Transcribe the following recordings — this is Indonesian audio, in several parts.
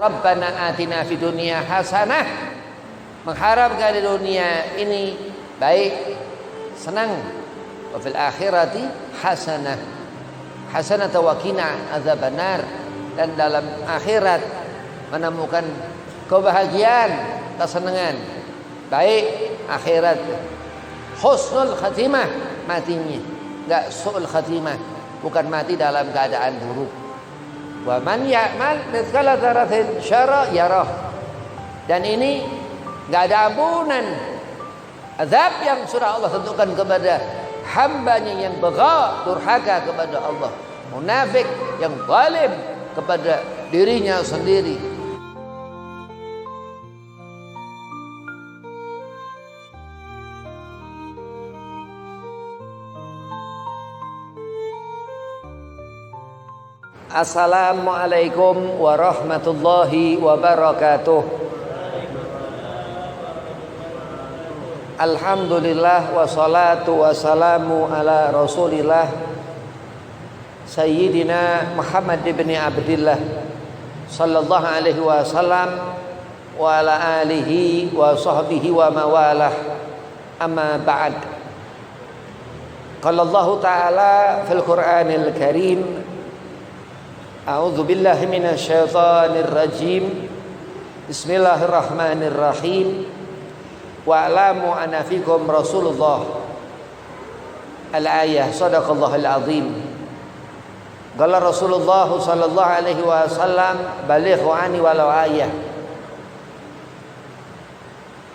Rabbana atina fid dunya hasanah, mengharapkan di dunia ini baik, senang. Wa fil akhirati hasanah, hasanah wa qina adzabannar, dan dalam akhirat menemukan kebahagiaan, kesenangan, baik akhirat. Husnul khatimah, matinya enggak su'ul khatimah, bukan mati dalam keadaan buruk. Wa man ya'mal mithqala dzarratin syarra yarah, dan ini enggak ada ampunan azab yang sudah Allah tentukan kepada hambanya yang bagha, durhaka kepada Allah, munafik, yang zalim kepada dirinya sendiri. Assalamualaikum warahmatullahi wabarakatuh. Alhamdulillah wassalatu wassalamu ala Rasulillah Sayyidina Muhammad ibn Abdillah sallallahu alaihi wasallam wa ala alihi wa sahbihi wa mawalah. Amma ba'd. Qala Allah Ta'ala fil Qur'anil Karim, a'udzu billahi minasy syaithanir rajim. Bismillahirrahmanirrahim. Wa'lamu anna fikum Rasulullah. Al-ayah, sadaqallahul azim. Qala Rasulullah sallallahu alaihi wasallam, balighu anni walau ayah.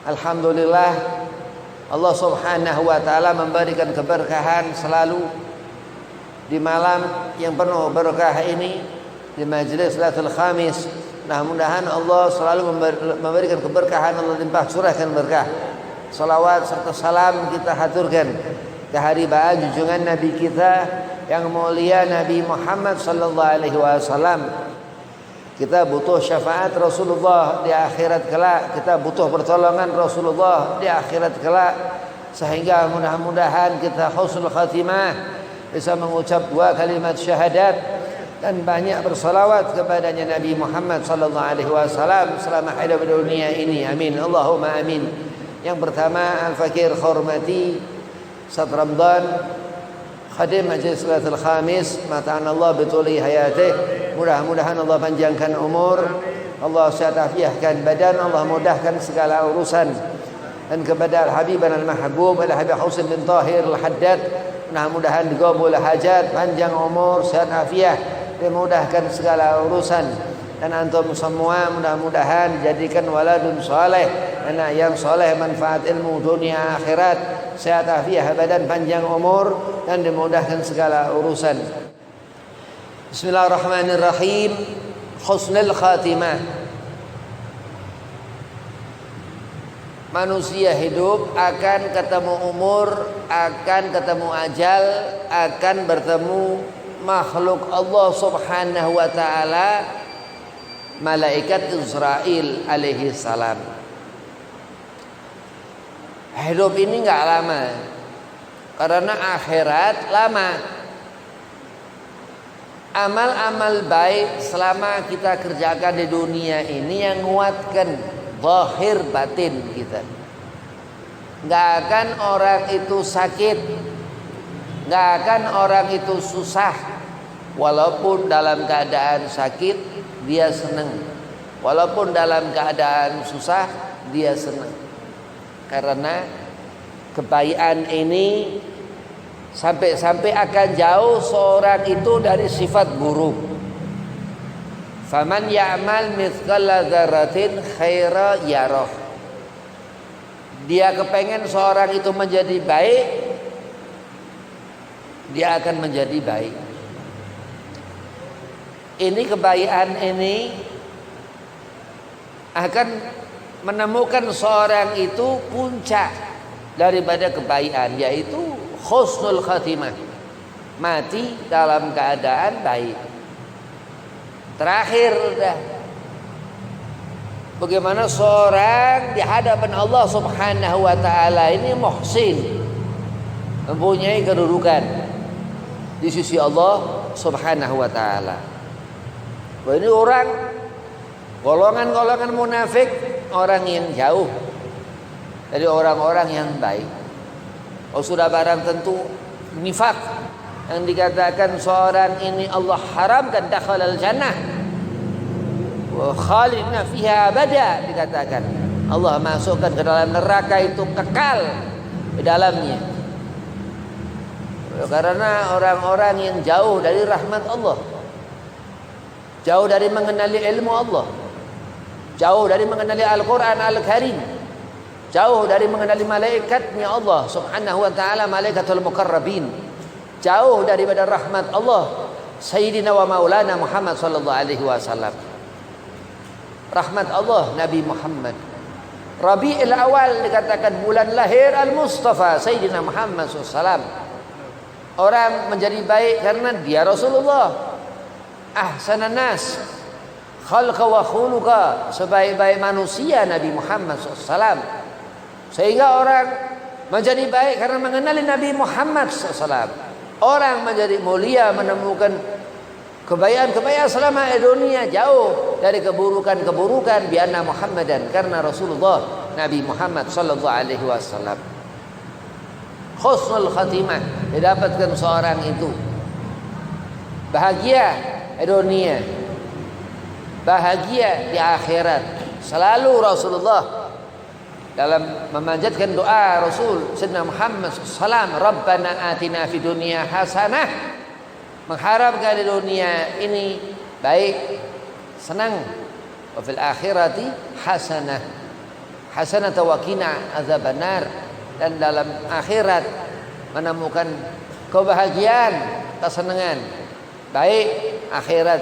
Alhamdulillah, Allah Subhanahu wa taala memberikan keberkahan selalu di malam yang penuh berkah ini, di majelis Lailatul Khamis. Mudah-mudahan Allah selalu memberikan keberkahan, Allah limpah curahkan berkah. Salawat serta salam kita haturkan ke haribaan junjungan Nabi kita yang mulia, Nabi Muhammad sallallahu alaihi wasallam. Kita butuh syafaat Rasulullah di akhirat kelak, kita butuh pertolongan Rasulullah di akhirat kelak, sehingga mudah-mudahan kita husnul khatimah, bisa mengucap dua kalimat syahadat dan banyak bersalawat kepadanya Nabi Muhammad sallallahu alaihi wasallam selama hidup di dunia ini. Amin, Allahumma amin. Yang pertama, Al-Fakir hormati Ustaz Ramadan, khadim Majlis Lailatul Khamis, mata'an Allah bituli hayatih. Mudah-mudahan Allah panjangkan umur, Allah sehat afiahkan badan, Allah mudahkan segala urusan. Dan kepada Al-Habib Al-Mahbub Al-Habib Husain bin Tahir Al-Haddad, mudah-mudahan digabul hajat, panjang umur, sehat afiah, dimudahkan segala urusan. Dan antum semua mudah-mudahan jadikan waladun saleh, anak yang saleh, manfaat ilmu dunia akhirat, sehat afiah badan, panjang umur, dan dimudahkan segala urusan. Bismillahirrahmanirrahim. Husnul khatimah. Manusia hidup akan ketemu umur, akan ketemu ajal, akan bertemu makhluk Allah Subhanahu wa taala, malaikat Israil alaihi salam. Hidup ini enggak lama, karena akhirat lama. Amal-amal baik selama kita kerjakan di dunia ini yang menguatkan zahir batin kita. Enggak akan orang itu sakit, enggak akan orang itu susah. Walaupun dalam keadaan sakit dia senang, walaupun dalam keadaan susah dia senang. Karena kebaikan ini sampai-sampai akan jauh seorang itu dari sifat buruk. Faman ya'mal mithqala dzarratin khaira yarah. Dia kepengen seorang itu menjadi baik, dia akan menjadi baik. Ini kebaikan ini akan menemukan seorang itu puncak daripada kebaikan, yaitu husnul khatimah, mati dalam keadaan baik. Terakhir dah, bagaimana seorang di hadapan Allah Subhanahu wa taala ini muhsin, mempunyai kedudukan di sisi Allah Subhanahu wa taala. Bahwa ini orang Golongan-golongan munafik, orang yang jauh dari orang-orang yang baik. Oh, sudah barang tentu nifak yang dikatakan seorang ini Allah haramkan dakhalal jannah wa khalidina fiha abada, dikatakan Allah masukkan ke dalam neraka itu kekal di dalamnya. Karena orang-orang yang jauh dari rahmat Allah, jauh dari mengenali ilmu Allah, jauh dari mengenali Al-Quran Al-Karim, jauh dari mengenali malaikatnya Allah subhanahu wa ta'ala, malaikatul muqarrabin, jauh daripada rahmat Allah Sayyidina wa Maulana Muhammad sallallahu alaihi wasallam. Rahmat Allah Nabi Muhammad. Rabi'il Awal dikatakan bulan lahir Al-Mustafa Sayyidina Muhammad SAW. Orang menjadi baik karena dia Rasulullah. Ahsanan nas khalqa wa khuluqa, sebaik-baik manusia Nabi Muhammad SAW. Sehingga orang menjadi baik karena mengenali Nabi Muhammad SAW. Orang menjadi mulia menemukan kebaikan-kebaikan selama dunia, jauh dari keburukan-keburukan bi anna Muhammadan, karena Rasulullah Nabi Muhammad sallallahu alaihi wasallam. Husnul khatimah didapatkan seorang itu bahagia di dunia, bahagia di akhirat. Selalu Rasulullah dalam memanjatkan doa Rasul Sayyidina Muhammad SAW, Rabbana atina fid dunya hasanah, mengharapkan di dunia ini baik, senang, wa fil akhirati hasanah, hasanah wa qina azabannar, dan dalam akhirat menemukan kebahagiaan, kesenangan, baik akhirat.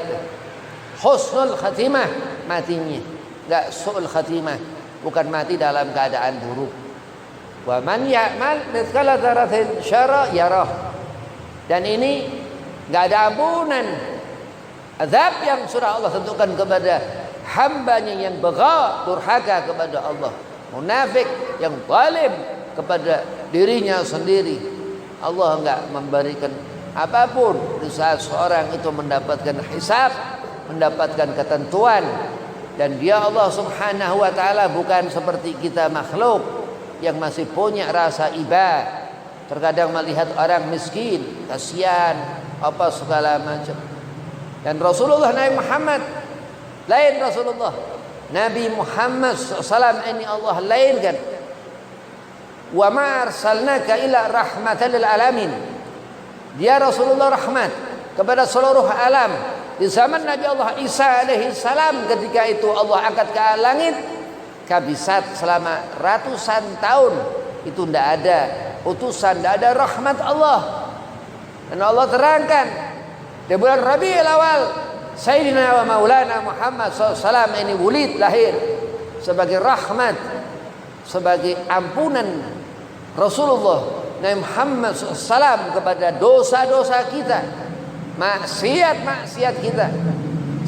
Husnul khatimah matinya, enggak su'ul khatimah, bukan mati dalam keadaan buruk. Wa man ya'mal mithqala dzarratin syarra yarah. Dan ini enggak ada ampunan azab yang sudah Allah tentukan kepada hambanya yang bagha, durhaka kepada Allah, munafik, yang zalim kepada dirinya sendiri. Allah enggak memberikan apapun di saat seorang itu mendapatkan hisab, mendapatkan ketentuan. Dan dia Allah subhanahu wa ta'ala bukan seperti kita makhluk yang masih punya rasa iba. Terkadang melihat orang miskin, kasihan, apa segala macam. Dan Rasulullah Nabi Muhammad lain. Rasulullah Nabi Muhammad SAW ini Allah lainkan. Wa ma arsalnaka ila rahmatan lil alamin. Dia Rasulullah rahmat kepada seluruh alam. Di zaman Nabi Allah Isa alaihi salam, ketika itu Allah angkat ke langit, kabisat selama ratusan tahun itu tidak ada utusan, tidak ada rahmat Allah. Dan Allah terangkan di bulan Rabi'ul Awal, Sayyidina wa Maulana Muhammad SAW ini wulid, lahir sebagai rahmat, sebagai ampunan Rasulullah Nabi Muhammad SAW kepada dosa-dosa kita, maksiat-maksiat kita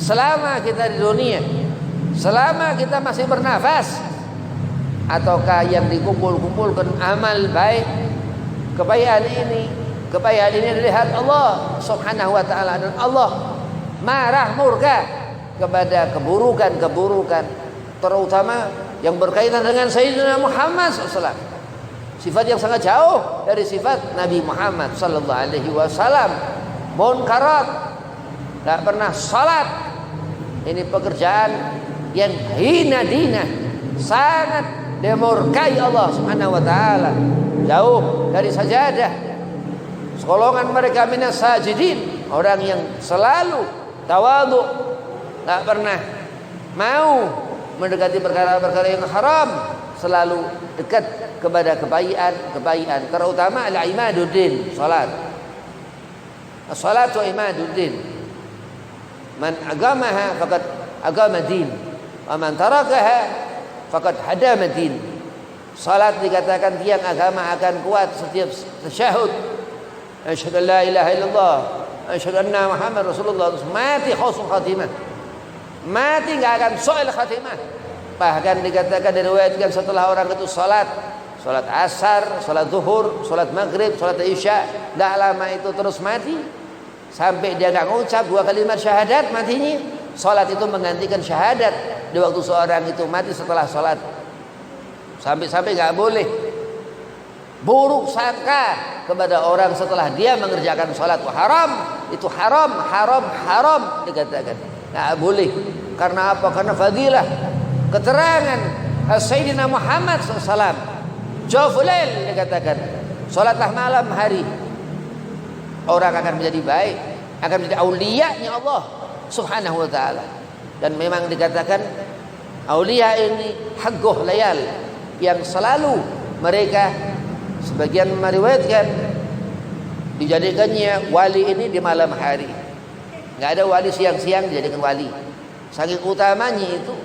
selama kita di dunia, selama kita masih bernafas, ataukah yang dikumpul-kumpulkan amal baik, kebaikan ini dilihat Allah subhanahu wa ta'ala, dan Allah marah murka kepada keburukan-keburukan, terutama yang berkaitan dengan Sayyidina Muhammad SAW. Sifat yang sangat jauh dari sifat Nabi Muhammad sallallahu alaihi wasallam. Munkarat, tidak pernah salat. Ini pekerjaan yang hina dina, sangat dimurkai Allah subhanahu wa ta'ala. Jauh dari sajadah. Sekolongan mereka minas sajidin, orang yang selalu tawadhu, tidak pernah mau mendekati perkara-perkara yang haram, selalu dekat kepada kebaikan, terutama al-imaduddin, salat. As-salatu imaduddin. Man agamaha faqad agama din, wa man tarakaha faqad hadama din. Salat dikatakan tiang agama akan kuat setiap tasyahud. Asyhadu an la ilaha illallah, asyhadu anna Muhammad Rasulullah. Mati husnul khatimah, mati enggak akan su'ul khatimah. Bahkan dikatakan, diriwayatkan setelah orang itu salat asar, salat zuhur, salat maghrib, salat isya, tidak lama itu terus mati, sampai dia enggak ngucap 2 kalimat syahadat, matinya Salat itu menggantikan syahadat di waktu seorang itu mati setelah salat. Sampai-sampai nggak boleh buruk sangka kepada orang setelah dia mengerjakan salat. Haram, itu haram, haram, haram dikatakan. Nggak boleh. Karena apa? Karena fadilah keterangan Sayyidina Muhammad SAW. Jawfulail dikatakan. Salatlah malam hari. Orang akan menjadi baik, akan menjadi auliya-Nya Allah Subhanahu wa ta'ala. Dan memang dikatakan aulia ini haqquh layal, yang selalu mereka, sebagian meriwayatkan dijadikannya wali ini di malam hari. Nggak ada wali siang-siang dijadikan wali. Saking utamanya itu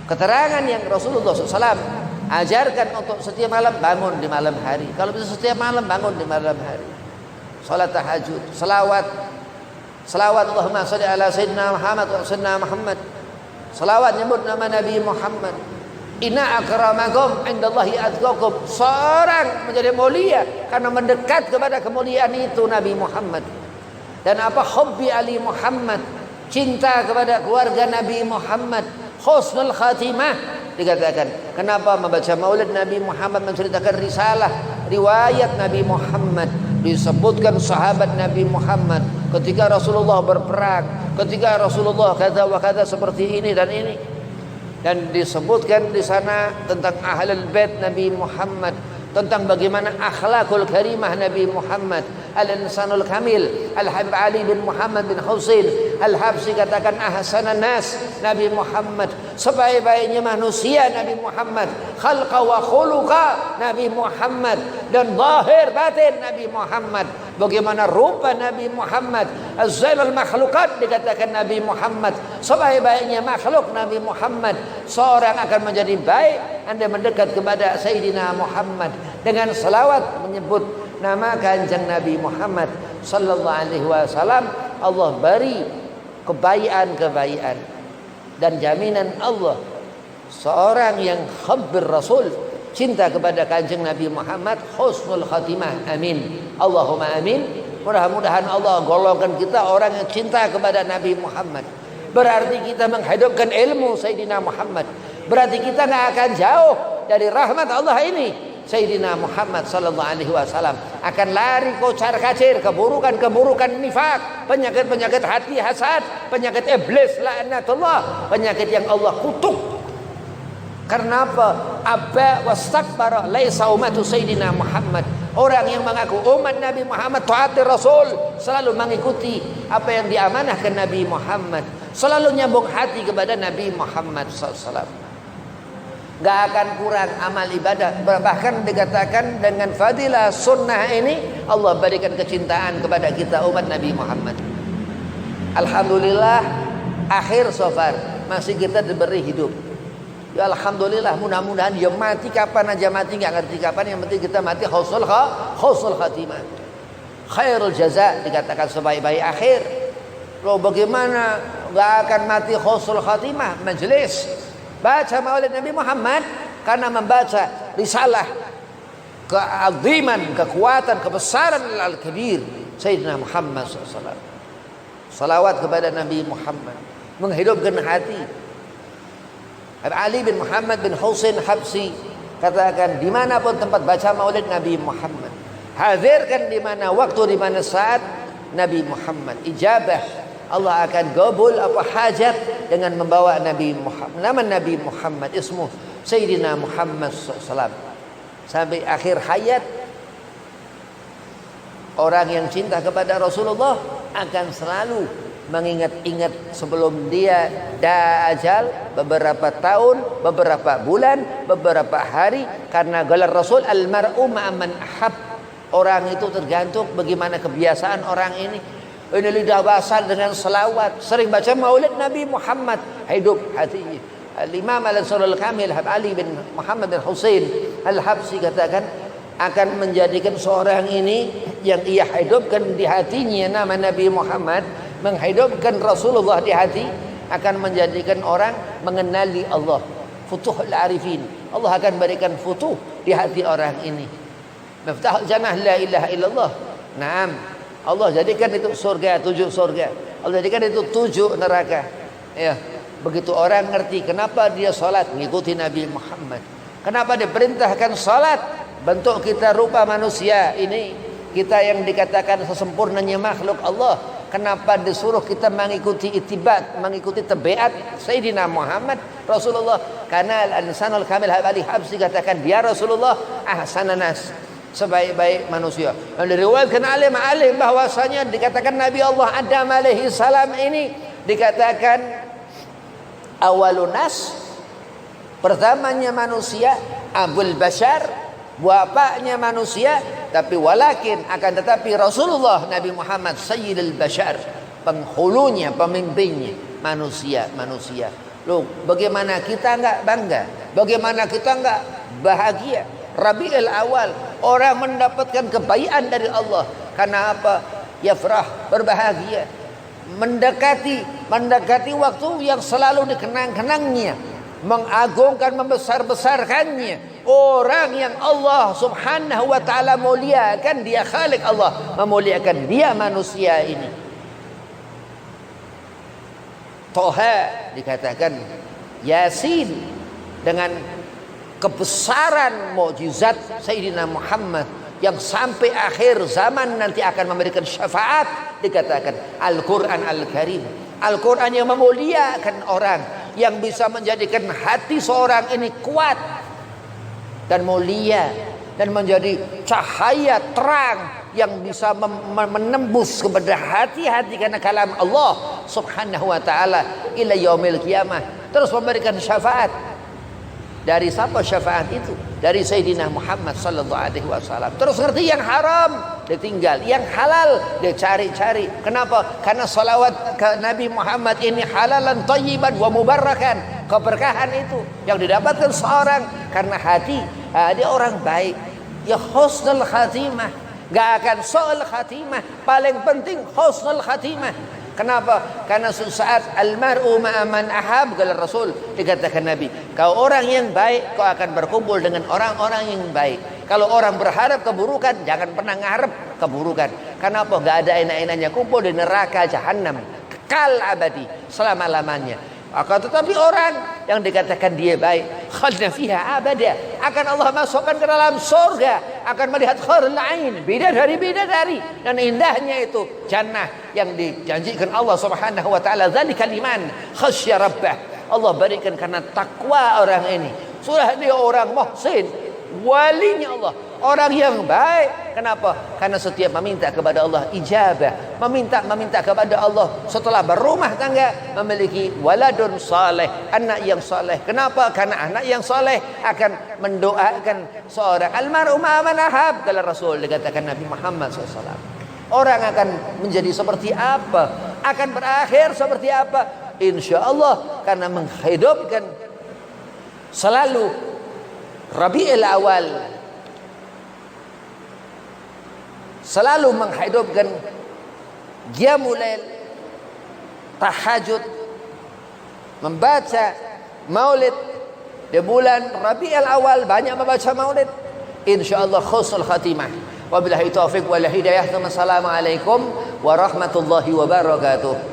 keterangan yang Rasulullah SAW ajarkan untuk setiap malam bangun di malam hari. Kalau bisa setiap malam bangun di malam hari. Salat tahajud, selawat Allahumma shalli ala sayyidina Muhammad wa sayyidina Muhammad. Selawat nyebut nama Nabi Muhammad. Inna akramakum indallahi atqakum. Seorang menjadi mulia karena mendekat kepada kemuliaan itu Nabi Muhammad. Dan apa? Hubbi ali Muhammad, cinta kepada keluarga Nabi Muhammad. Husnul khatimah dikatakan. Kenapa membaca maulid Nabi Muhammad, menceritakan risalah riwayat Nabi Muhammad. Disebutkan sahabat Nabi Muhammad ketika Rasulullah berperang, ketika Rasulullah kata wa kata seperti ini dan ini. Dan disebutkan di sana tentang ahlul bait Nabi Muhammad, tentang bagaimana akhlakul karimah Nabi Muhammad, al-insanul kamil, Al-Habib Ali bin Muhammad bin Husain Al-Habsyi katakan ahsanan nas Nabi Muhammad, sebaik-baiknya manusia Nabi Muhammad, khalqa wa khuluqa Nabi Muhammad, dan zahir batin Nabi Muhammad, bagaimana rupa Nabi Muhammad, az-zainul makhluqat dikatakan Nabi Muhammad, sebaik-baiknya makhluk Nabi Muhammad. Seorang akan menjadi baik Anda mendekat kepada Sayyidina Muhammad dengan selawat menyebut nama kanjeng Nabi Muhammad sallallahu alaihi wasallam. Allah beri kebaikan-kebaikan dan jaminan Allah. Seorang yang khabir Rasul, cinta kepada kanjeng Nabi Muhammad, husnul khatimah. Amin. Allahumma amin. Mudah-mudahan Allah golongkan kita orang yang cinta kepada Nabi Muhammad. Berarti kita menghidupkan ilmu Sayyidina Muhammad. Berarti kita nggak akan jauh dari rahmat Allah ini. Sayyidina Muhammad sallallahu alaihi wasallam akan lari kocar-kacir keburukan-keburukan nifak, penyakit-penyakit hati hasad, penyakit iblis laknatullah, penyakit yang Allah kutuk. Karena apa? Aba wastakbara laisa ummatu Sayyidina Muhammad. Orang yang mengaku umat Nabi Muhammad, taati Rasul, selalu mengikuti apa yang diamanahkan Nabi Muhammad, selalu nyambung hati kepada Nabi Muhammad SAW. Gak akan kurang amal ibadah. Bahkan dikatakan dengan fadilah sunnah ini Allah berikan kecintaan kepada kita umat Nabi Muhammad. Alhamdulillah, akhir safar masih kita diberi hidup. Ya alhamdulillah, mudah-mudahan dia mati kapan aja mati, nggak ngerti kapan, yang penting kita mati husnul khatimah. Khairul jaza dikatakan sebaik-baik akhir. Loh bagaimana nggak akan mati husnul khatimah? Majelis baca maulid Nabi Muhammad karena membaca risalah keaziman, kekuatan, kebesaran al-kabir Sayyidina Muhammad SAW. Salawat kepada Nabi Muhammad menghidupkan hati. Ali bin Muhammad bin Husain Habsyi katakan, dimanapun tempat baca maulid Nabi Muhammad, hadirkan di mana waktu, di mana saat Nabi Muhammad, ijabah Allah akan gabul apa hajat dengan membawa Nabi Muhammad, nama Nabi Muhammad, ismu Sayyidina Muhammad SAW. Sampai akhir hayat, orang yang cinta kepada Rasulullah akan selalu mengingat-ingat sebelum dia ajal beberapa tahun, beberapa bulan, beberapa hari, karena gelar Rasul al-mar'u ma'aman ahab. Orang itu tergantung bagaimana kebiasaan orang ini. Ini lidah basah dengan selawat, sering baca maulid Nabi Muhammad, hidup hatinya. Al-Imam al-Ansarul Kamil Ali bin Muhammad bin Husain Al-Habsyi katakan akan menjadikan seorang ini yang ia hidupkan di hatinya nama Nabi Muhammad, menghidupkan Rasulullah di hati, akan menjadikan orang mengenali Allah. Futuhul arifin, Allah akan berikan futuh di hati orang ini. Miftahul jannah la ilaha illallah. Naam, Allah jadikan itu surga, 7 surga. Allah jadikan itu 7 neraka. Ya, begitu orang ngerti kenapa dia salat mengikuti Nabi Muhammad. Kenapa diperintahkan salat? Bentuk kita rupa manusia ini, kita yang dikatakan sesempurnanya makhluk Allah. Kenapa disuruh kita mengikuti itibat, mengikuti tabiat Sayyidina Muhammad Rasulullah? Karena al-insanul kamil Ali Habsyi katakan dia Rasulullah ahsanan nas, sebaik-baik manusia. Dan diriwayatkan alim-alim bahwasanya dikatakan Nabi Allah Adam alaihi salam ini dikatakan awalun nas, pertamanya manusia, abul bashar, bapaknya manusia, tapi walakin akan tetapi Rasulullah Nabi Muhammad sayyidul bashar, penghulunya, pemimpinnya manusia. Loh, bagaimana kita enggak bangga? Bagaimana kita enggak bahagia? Rabiul Awal, orang mendapatkan kebaikan dari Allah. Karena apa? Yafrah, berbahagia. Mendekati waktu yang selalu dikenang-kenangnya, mengagungkan, membesar-besarkannya. Orang yang Allah subhanahu wa ta'ala muliakan, dia khalik Allah memuliakan dia manusia ini. Toha dikatakan Yasin, dengan kebesaran mukjizat Sayyidina Muhammad yang sampai akhir zaman nanti akan memberikan syafaat, dikatakan Al-Quran Al-Karim, Al-Quran yang memuliakan orang, yang bisa menjadikan hati seorang ini kuat dan mulia, dan menjadi cahaya terang yang bisa menembus kepada hati-hati karena kalam Allah subhanahu wa ta'ala ila yaumil qiyamah. Terus memberikan syafaat. Dari siapa syafaat itu? Dari Sayyidina Muhammad sallallahu alaihi wasallam. Terus ngerti yang haram ditinggal, yang halal dia cari-cari. Kenapa? Karena salawat ke Nabi Muhammad ini halalan thayyiban wa mubarakan. Keberkahan itu yang didapatkan seorang karena hati, dia orang baik, ya husnul khatimah, gak akan soal khatimah. Paling penting husnul khatimah. Kenapa? Karena saat almar'u ma'aman ahab, kata Rasul, dikatakan Nabi, kau orang yang baik, kau akan berkumpul dengan orang-orang yang baik. Kalau orang berharap keburukan, jangan pernah ngarep keburukan. Kenapa? Gak ada enak-enaknya kumpul di neraka jahanam, kekal abadi selama-lamanya. Akan tetapi orang yang dikatakan dia baik, khalna fiha abada, akan Allah masukkan ke dalam surga, akan melihat khairul ain, bidadari, dan indahnya itu jannah yang dijanjikan Allah Subhanahu wa taala. Zalikal iman khasyya rabbah, Allah berikan karena takwa orang ini. Sudah dia orang muhsin, walinya Allah, orang yang baik. Kenapa? Karena setiap meminta kepada Allah ijabah, meminta kepada Allah setelah berumah tangga, memiliki waladun saleh, anak yang saleh. Kenapa? Karena anak yang saleh akan mendoakan seorang almarhum man ahab, kala Rasul, dikatakan Nabi Muhammad SAW. Orang akan menjadi seperti apa, akan berakhir seperti apa, insya Allah, karena menghidupkan selalu Rabiul Awal, selalu menghidupkan qiyamul lail, tahajud, membaca maulid di bulan Rabiul Awal, banyak membaca maulid, insyaallah husnul khatimah. Wabillahi taufiq wal hidayah. Wassalamualaikum warahmatullahi wabarakatuh.